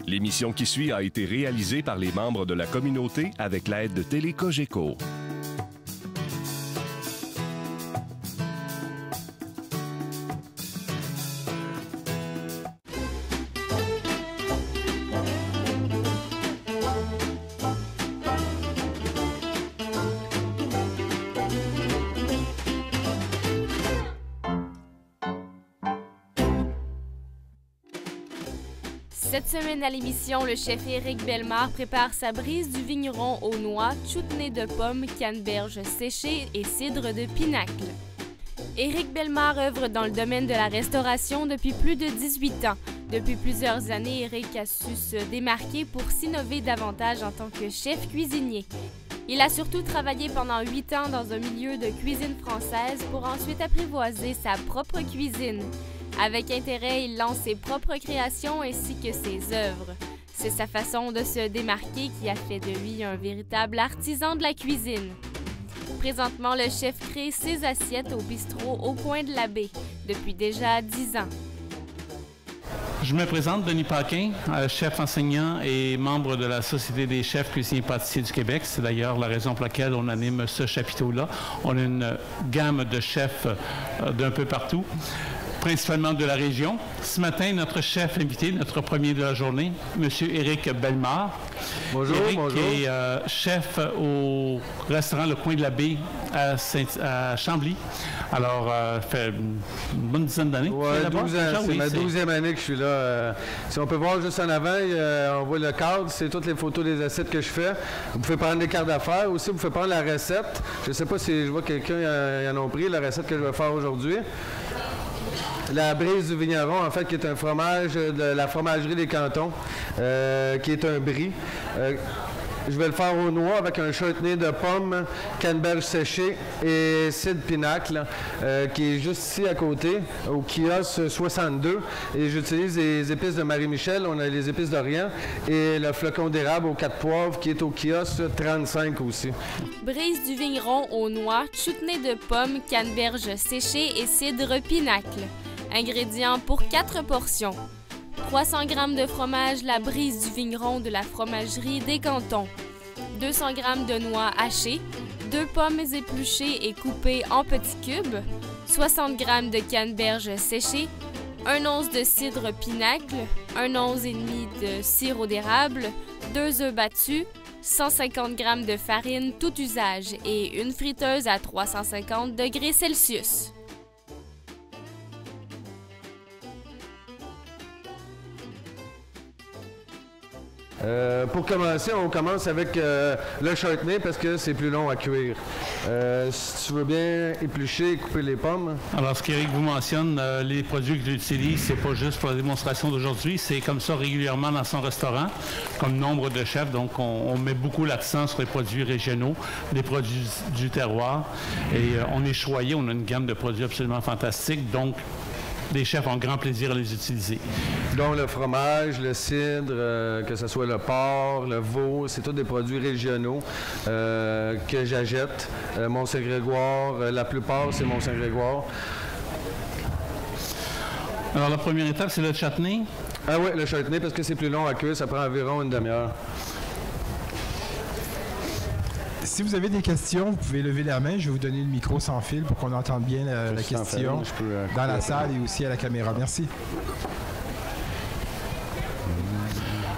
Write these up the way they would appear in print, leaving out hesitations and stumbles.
L'émission qui suit a été réalisée par les membres de la communauté avec l'aide de Télé Cogeco. Cette semaine à l'émission, le chef Éric Bellemare prépare sa brise du vigneron aux noix, chutney de pommes, canneberges séchées et cidre de pinacle. Éric Bellemare œuvre dans le domaine de la restauration depuis plus de 18 ans. Depuis plusieurs années, Éric a su se démarquer pour s'innover davantage en tant que chef cuisinier. Il a surtout travaillé pendant 8 ans dans un milieu de cuisine française pour ensuite apprivoiser sa propre cuisine. Avec intérêt, il lance ses propres créations ainsi que ses œuvres. C'est sa façon de se démarquer qui a fait de lui un véritable artisan de la cuisine. Présentement, le chef crée ses assiettes au bistrot au coin de la baie, depuis déjà 10 ans. Je me présente, Denis Paquin, chef enseignant et membre de la Société des chefs cuisiniers pâtissiers du Québec. C'est d'ailleurs la raison pour laquelle on anime ce chapiteau-là. On a une gamme de chefs d'un peu partout, principalement de la région. Ce matin, notre chef invité, notre premier de la journée, M. Éric Bellemare. Bonjour, Éric bonjour. est chef au restaurant Le Coin de la Baie à Chambly. Alors, fait une bonne dizaine d'années. Oui, 12 ans. C'est ma 12e année que je suis là. Si on peut voir juste en avant, on voit le cadre, c'est toutes les photos des assiettes que je fais. Vous pouvez prendre les cartes d'affaires aussi, vous pouvez prendre la recette. Je ne sais pas si je vois quelqu'un y en a pris, la recette que je vais faire aujourd'hui. La brise du vigneron, en fait, qui est un fromage de la fromagerie des Cantons, qui est un brie. Je vais le faire aux noix avec un chutney de pommes, canneberges séchées et cidre pinacle, qui est juste ici à côté, au kiosque 62. Et j'utilise les épices de Marie-Michel, on a les épices d'Orient, et le flocon d'érable aux 4 poivres, qui est au kiosque 35 aussi. Brise du vigneron aux noix, chutney de pommes, canneberges séchées et cidre pinacle. Ingrédients pour 4 portions. 300 g de fromage La Brise du vigneron de la fromagerie des Cantons. 200 g de noix hachées. 2 pommes épluchées et coupées en petits cubes. 60 g de canneberges séchées. 1 once de cidre pinacle. 1 once et demi de sirop d'érable. 2 œufs battus. 150 g de farine tout usage et une friteuse à 350 degrés Celsius. Pour commencer, on commence avec le chutney parce que c'est plus long à cuire. Si tu veux bien éplucher et couper les pommes. Alors, ce qu'Éric vous mentionne, les produits que j'utilise, c'est pas juste pour la démonstration d'aujourd'hui, c'est comme ça régulièrement dans son restaurant, comme nombre de chefs. Donc, on met beaucoup l'accent sur les produits régionaux, les produits du terroir. Et on est choyé, on a une gamme de produits absolument fantastique. Donc, les chefs ont grand plaisir à les utiliser. Donc, le fromage, le cidre, que ce soit le porc, le veau, c'est tous des produits régionaux que j'achète. Mont-Saint-Grégoire, la plupart, c'est Mont-Saint-Grégoire. Alors, la première étape, c'est le chutney. Ah oui, le chutney, parce que c'est plus long à cuire, ça prend environ une demi-heure. Si vous avez des questions, vous pouvez lever la main. Je vais vous donner le micro sans fil pour qu'on entende bien la question dans la salle et aussi à la caméra. Merci.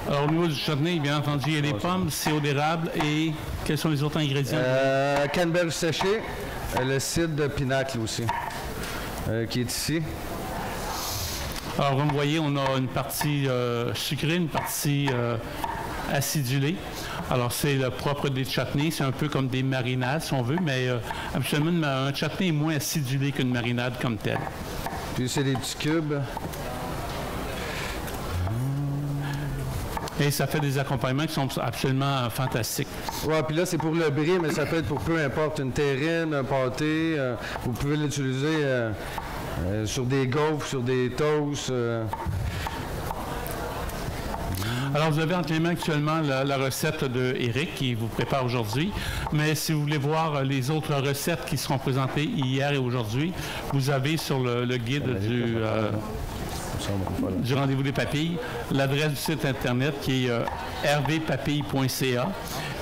Alors, au niveau du chutney, bien entendu, il y a les pommes, sirop d'érable et quels sont les autres ingrédients? Canneberges séchées, le cidre de pinacle aussi, qui est ici. Alors, comme vous voyez, on a une partie sucrée, une partie acidulée. Alors, c'est le propre des chutneys. C'est un peu comme des marinades, si on veut, mais habituellement, un chutney est moins acidulé qu'une marinade comme telle. Puis, c'est des petits cubes. Et ça fait des accompagnements qui sont absolument fantastiques. Oui, puis là, c'est pour le brie, mais ça peut être pour peu importe, une terrine, un pâté. Vous pouvez l'utiliser sur des gaufres, sur des toasts. Alors, vous avez entre les mains actuellement la recette de Éric qui vous prépare aujourd'hui. Mais si vous voulez voir les autres recettes qui seront présentées hier et aujourd'hui, vous avez sur le guide du rendez-vous des papilles. L'adresse du site Internet qui est rvpapilles.ca.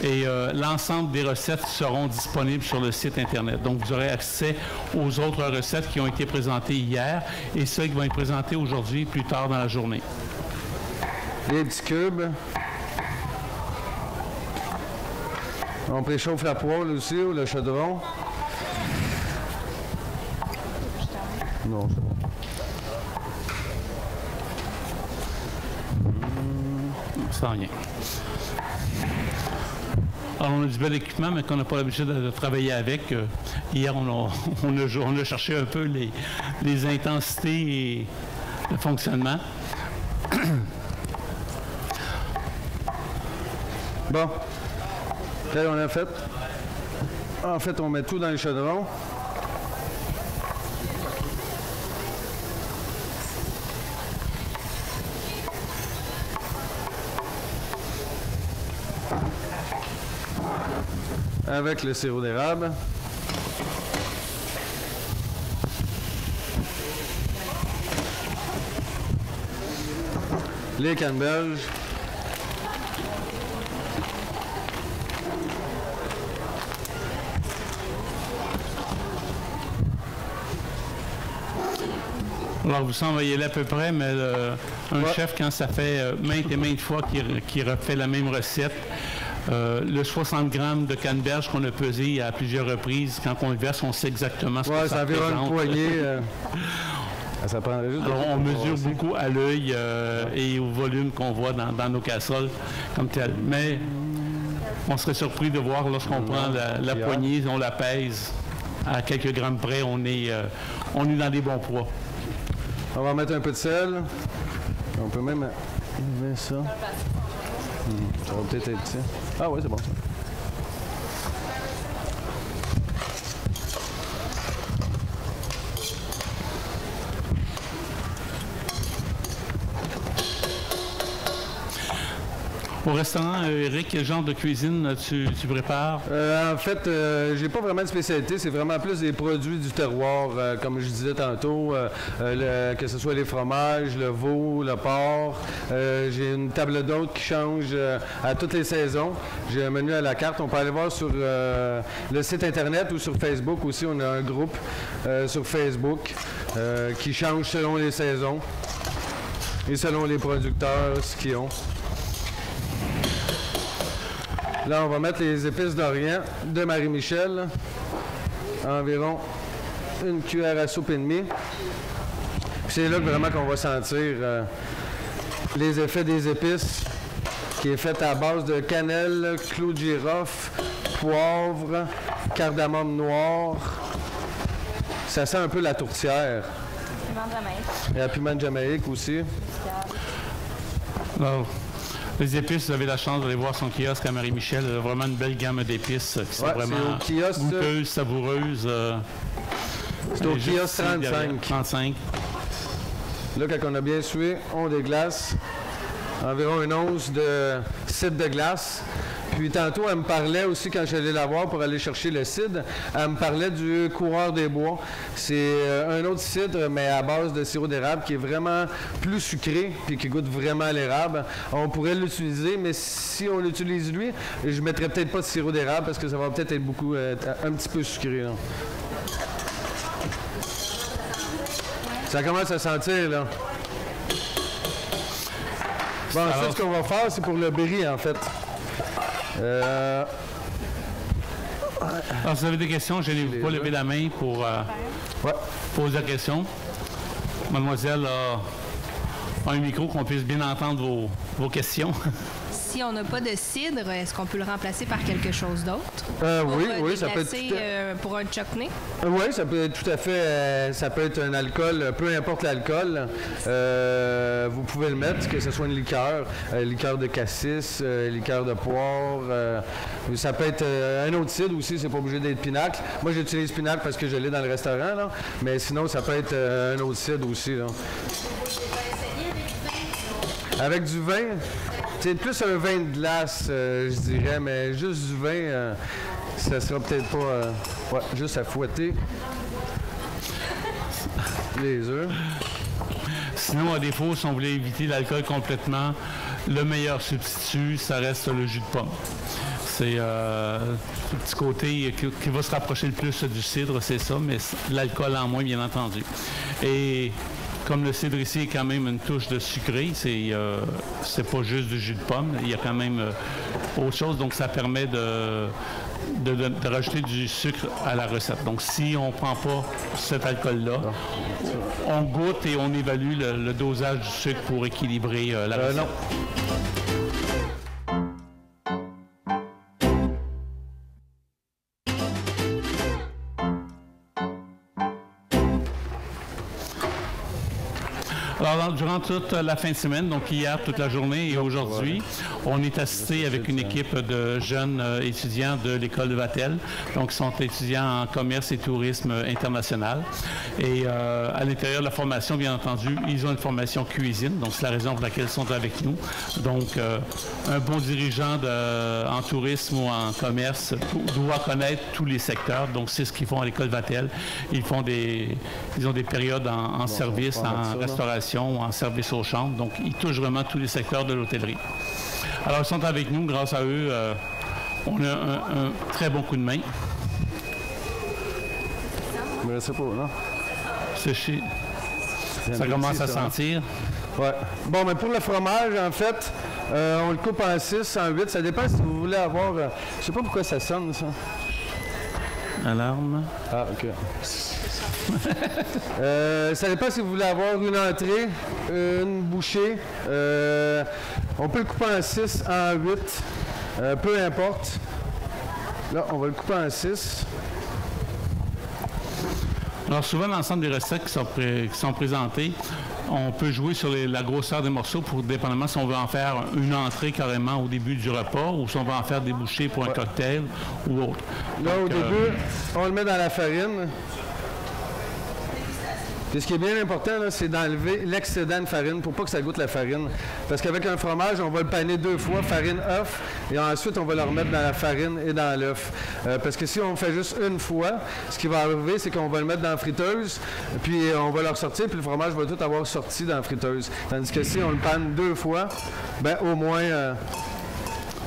Et l'ensemble des recettes seront disponibles sur le site Internet. Donc, vous aurez accès aux autres recettes qui ont été présentées hier et celles qui vont être présentées aujourd'hui, plus tard dans la journée. Les petits cubes. On préchauffe la poêle aussi, ou le chaudron. Non, c'est bon. Sans rien. Alors, on a du bel équipement, mais qu'on n'a pas l'habitude de travailler avec. Hier, on a cherché un peu les intensités et le fonctionnement. Bon. Là, on a fait. En fait, on met tout dans les chaudrons. Avec le sirop d'érable. Les canneberges. Alors, vous s'en voyez là à peu près, mais un chef, quand ça fait maintes et maintes fois qu'il refait la même recette, le 60 grammes de canneberge qu'on a pesé à plusieurs reprises, quand on le verse, on sait exactement ce que ça représente. Ouais, ça environ une poignée. Ça prendrait juste. Alors, on mesure beaucoup à l'œil et au volume qu'on voit dans nos casseroles comme tel. Mais on serait surpris de voir lorsqu'on prend la poignée, on la pèse à quelques grammes près, on est dans des bons poids. On va mettre un peu de sel. On peut même mettre ça. Ça va peut-être être petit. Ah oui, c'est bon ça. Au restaurant, Eric, quel genre de cuisine tu prépares? En fait, j'ai pas vraiment de spécialité. C'est vraiment plus des produits du terroir, comme je disais tantôt, que ce soit les fromages, le veau, le porc. J'ai une table d'hôte qui change à toutes les saisons. J'ai un menu à la carte. On peut aller voir sur le site Internet ou sur Facebook aussi. On a un groupe sur Facebook qui change selon les saisons et selon les producteurs, ce qu'ils ont. Là, on va mettre les épices d'Orient de Marie-Michel. Environ une cuillère à soupe et demie. C'est là que vraiment qu'on va sentir les effets des épices, qui est fait à base de cannelle, clou de girofle, poivre, cardamome noir. Ça sent un peu la tourtière. Piment de Jamaïque. Et la piment de Jamaïque aussi. Alors, les épices, vous avez la chance d'aller voir son kiosque à Marie-Michel. Elle a vraiment une belle gamme d'épices qui sont vraiment goûteuses, savoureuses. C'est au kiosque 35. Là, quand on a bien sué, on déglace. Environ une once de cidre de glace. Puis tantôt, elle me parlait aussi, quand j'allais la voir pour aller chercher le cidre, elle me parlait du coureur des bois. C'est un autre cidre, mais à base de sirop d'érable, qui est vraiment plus sucré, puis qui goûte vraiment l'érable. On pourrait l'utiliser, mais si on l'utilise lui, je ne mettrais peut-être pas de sirop d'érable, parce que ça va peut-être être beaucoup, un petit peu sucré. Là. Ça commence à sentir, là. Bon, ensuite, ce qu'on va faire, c'est pour le brie, en fait. Alors, si vous avez des questions, je n'ai pas levé la main pour poser la question. Mademoiselle a un micro qu'on puisse bien entendre vos questions. Si on n'a pas de cidre, est-ce qu'on peut le remplacer par quelque chose d'autre? Oui, ça peut être... pour un chutney? Oui, ça peut être tout à fait... ça peut être un alcool, peu importe l'alcool. Vous pouvez le mettre, que ce soit une liqueur, liqueur de cassis, liqueur de poire. Ça peut être un autre cidre aussi, c'est pas obligé d'être pinacle. Moi, j'utilise pinacle parce que je l'ai dans le restaurant, là. Mais sinon, ça peut être un autre cidre aussi, là. Avec du vin... C'est plus un vin de glace, je dirais, mais juste du vin, ça sera peut-être pas... juste à fouetter les œufs. Sinon, à défaut, si on voulait éviter l'alcool complètement, le meilleur substitut, ça reste le jus de pomme. C'est ce petit côté qui va se rapprocher le plus du cidre, c'est ça, mais l'alcool en moins, bien entendu. Et comme le cidre ici est quand même une touche de sucré, c'est pas juste du jus de pomme, il y a quand même autre chose, donc ça permet de rajouter du sucre à la recette. Donc, si on ne prend pas cet alcool-là, on goûte et on évalue le dosage du sucre pour équilibrer la recette. Non. Alors, durant toute la fin de semaine, donc hier, toute la journée et aujourd'hui, on est assisté avec une équipe de jeunes étudiants de l'école de Vatel. Donc, ils sont étudiants en commerce et tourisme international. Et à l'intérieur de la formation, bien entendu, ils ont une formation cuisine. Donc, c'est la raison pour laquelle ils sont avec nous. Donc, un bon dirigeant en tourisme ou en commerce doit connaître tous les secteurs. Donc, c'est ce qu'ils font à l'école Vatel. Ils ont des périodes en service, en restauration, ou en service aux chambres. Donc, ils touchent vraiment tous les secteurs de l'hôtellerie. Alors, ils sont avec nous. Grâce à eux, on a un très bon coup de main. Mais je sais pas, non? Séché. Ça commence à sentir. Ouais. Bon, mais pour le fromage, en fait, on le coupe en 6, en 8. Ça dépend si vous voulez avoir... je sais pas pourquoi ça sonne, ça. Alarme. Ah, OK. Ça dépend si vous voulez avoir une entrée, une bouchée. On peut le couper en 6, en 8, peu importe. Là, on va le couper en 6. Alors, souvent, l'ensemble des recettes qui sont présentées, on peut jouer sur la grosseur des morceaux pour, dépendamment si on veut en faire une entrée carrément au début du repas ou si on veut en faire des bouchées pour un cocktail ou autre. Là, au début, on le met dans la farine. Puis ce qui est bien important, c'est d'enlever l'excédent de farine pour pas que ça goûte la farine. Parce qu'avec un fromage, on va le paner 2 fois, farine, œuf, et ensuite on va le remettre dans la farine et dans l'œuf. Parce que si on le fait juste une fois, ce qui va arriver, c'est qu'on va le mettre dans la friteuse, puis on va le ressortir, puis le fromage va tout avoir sorti dans la friteuse. Tandis que si on le panne 2 fois, ben au moins...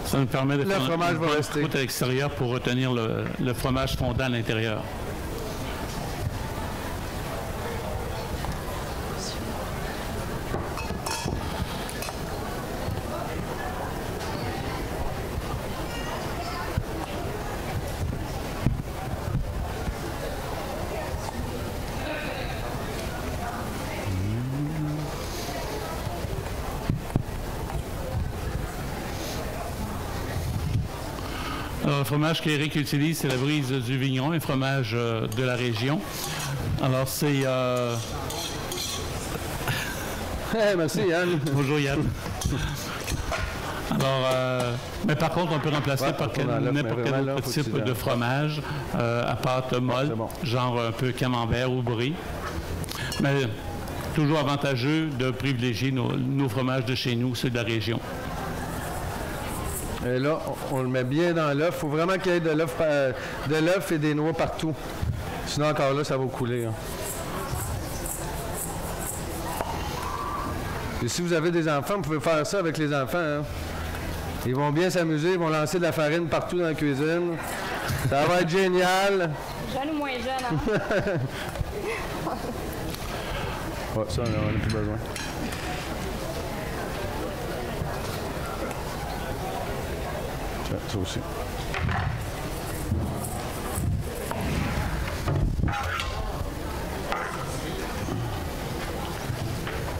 ça nous permet de faire fromage va rester. Une croûte à l'extérieur pour retenir le fromage fondant à l'intérieur. Alors, le fromage qu'Éric utilise, c'est la brise du vigneron, un fromage de la région. Alors, c'est... Merci, Yann. Bonjour, Yann. Alors, mais par contre, on peut remplacer par n'importe quel autre type de fromage à pâte molle, genre un peu camembert ou brie. Mais toujours avantageux de privilégier nos fromages de chez nous, ceux de la région. Et là, on le met bien dans l'œuf. Il faut vraiment qu'il y ait de l'œuf et des noix partout. Sinon, encore là, ça va couler. Hein. Et si vous avez des enfants, vous pouvez faire ça avec les enfants. Hein. Ils vont bien s'amuser. Ils vont lancer de la farine partout dans la cuisine. Ça va être génial. Jeune ou moins jeune, hein? Ouais, ça, on n'a plus besoin. Ça aussi.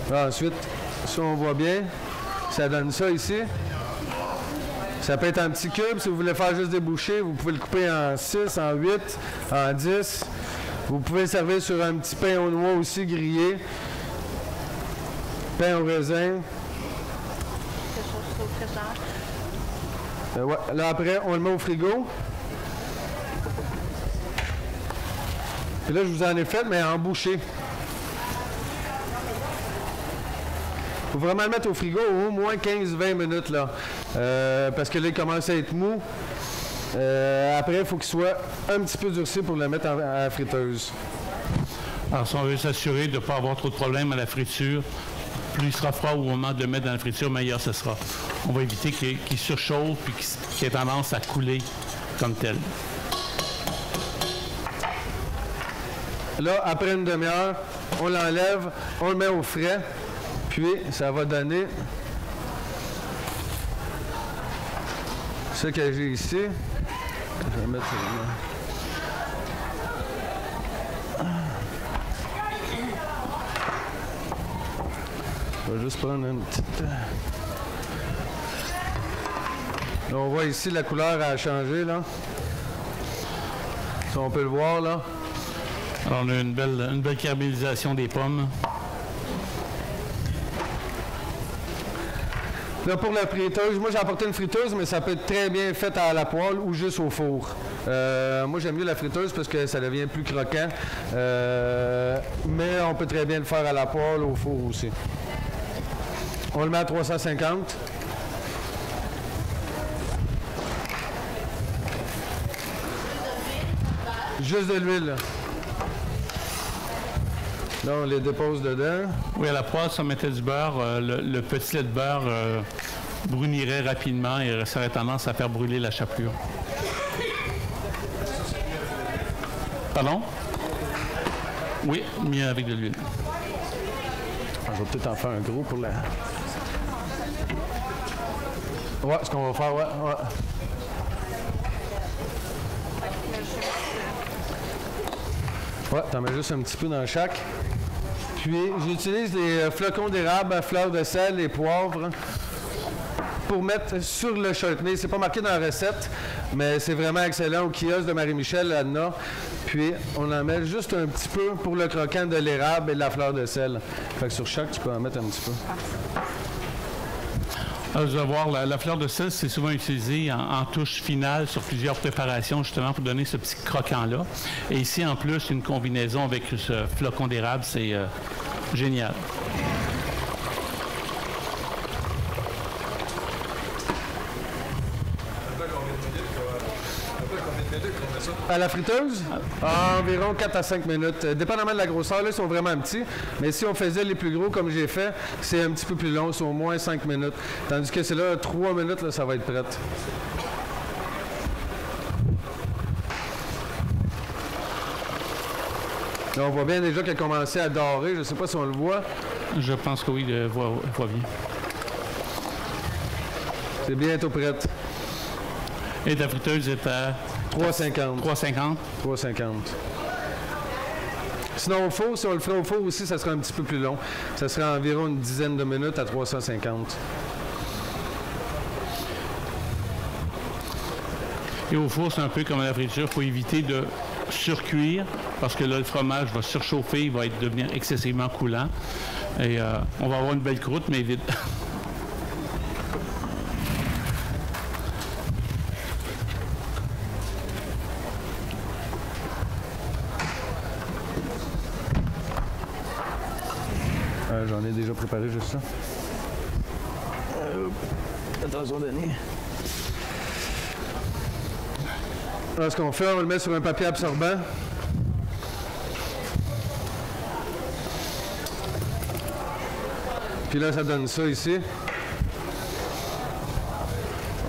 Là, ensuite, si on voit bien, ça donne ça ici. Ça peut être en petits cubes. Si vous voulez faire juste des bouchées, vous pouvez le couper en 6, en 8, en 10. Vous pouvez le servir sur un petit pain aux noix aussi grillé. Pain au raisin. Ouais. Là, après, on le met au frigo. Puis là, je vous en ai fait, mais en bouchée. Il faut vraiment le mettre au frigo au moins 15-20 minutes, là. Parce que là, il commence à être mou. Après, il faut qu'il soit un petit peu durci pour le mettre à la friteuse. Alors, si on veut s'assurer de ne pas avoir trop de problèmes à la friture, plus il sera froid au moment de le mettre dans la friture, meilleur ce sera. On va éviter qu'il surchauffe et qu'il ait tendance à couler comme tel. Là, après une demi-heure, on l'enlève, on le met au frais, puis ça va donner ce que j'ai ici. Je vais mettre ça là. Je vais juste prendre une petite... Là, on voit ici la couleur a changé, là. Ça, on peut le voir, là. Alors, on a une belle caramélisation des pommes. Là, pour la friteuse, moi j'ai apporté une friteuse, mais ça peut être très bien fait à la poêle ou juste au four. Moi, j'aime mieux la friteuse parce que ça devient plus croquant. Mais on peut très bien le faire à la poêle ou au four aussi. On le met à 350. Juste de l'huile. Là, on les dépose dedans. Oui, à la poêle, si on mettait du beurre, le petit lait de beurre brunirait rapidement et ça aurait tendance à faire brûler la chapelure. Pardon? Oui, mieux avec de l'huile. Je vais peut-être en faire un gros pour la... Ouais, ce qu'on va faire, ouais. Ouais, t'en mets juste un petit peu dans chaque. Puis, j'utilise les flocons d'érable à fleur de sel et poivre pour mettre sur le chutney. C'est pas marqué dans la recette, mais c'est vraiment excellent au kiosque de Marie-Michel, là-dedans. Puis, on en met juste un petit peu pour le croquant de l'érable et de la fleur de sel. Fait que sur chaque, tu peux en mettre un petit peu. Alors, vous allez voir, la fleur de sel, c'est souvent utilisé en touche finale sur plusieurs préparations, justement, pour donner ce petit croquant-là. Et ici, en plus, une combinaison avec ce flocon d'érable, c'est génial. À la friteuse? Environ 4 à 5 minutes. Dépendamment de la grosseur, là, ils sont vraiment petits. Mais si on faisait les plus gros comme j'ai fait, c'est un petit peu plus long, c'est au moins 5 minutes. Tandis que c'est là, 3 minutes, là, ça va être prêt. Là, on voit bien déjà qu'elle a commencé à dorer. Je ne sais pas si on le voit. Je pense que oui, je vois bien. C'est bientôt prêt. Et ta friteuse est à... 3,50. 3,50? 3,50. Sinon, au four, si on le ferait au four aussi, ça serait un petit peu plus long. Ça serait environ une dizaine de minutes à 350. Et au four, c'est un peu comme à la friture. Il faut éviter de surcuire parce que là, le fromage va surchauffer, il va devenir excessivement coulant. Et on va avoir une belle croûte, mais vite. J'en ai déjà préparé juste ça. Attention, Denis. Alors, ce qu'on fait, on le met sur un papier absorbant. Puis là, ça donne ça ici.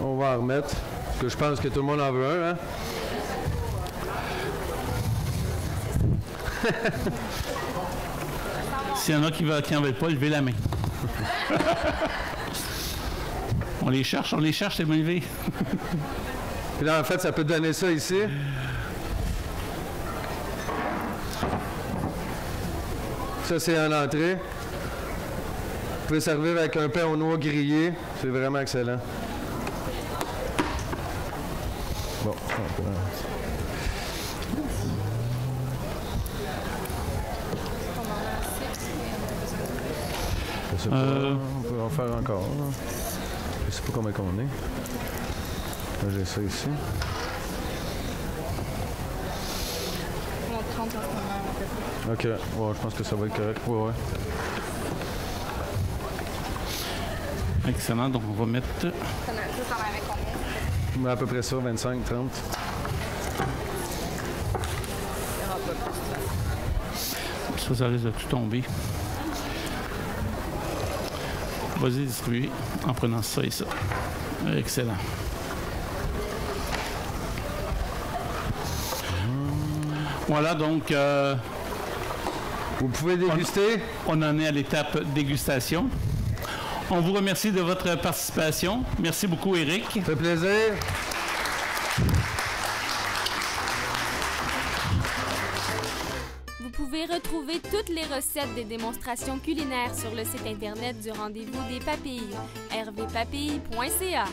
On va en remettre. Parce que je pense que tout le monde en veut un, hein? S'il y en a qui n'en veulent pas, levez la main. On les cherche, c'est bien levé. Puis là, en fait, ça peut donner ça ici. Ça, c'est en entrée. Vous pouvez servir avec un pain aux noix grillé. C'est vraiment excellent. Bon, on peut en faire encore. Je sais pas combien qu'on est. Là, j'ai ça ici. OK. Ouais, je pense que ça va être correct. Ouais. Excellent. Donc, on va mettre... À peu près ça, 25, 30. Ça risque de tout tomber. Vas-y, distribuer en prenant ça et ça. Excellent. Voilà, donc... vous pouvez déguster. On en est à l'étape dégustation. On vous remercie de votre participation. Merci beaucoup, Éric. Ça fait plaisir. Vous pouvez retrouver toutes les recettes des démonstrations culinaires sur le site Internet du Rendez-vous des Papilles, rvpapilles.ca.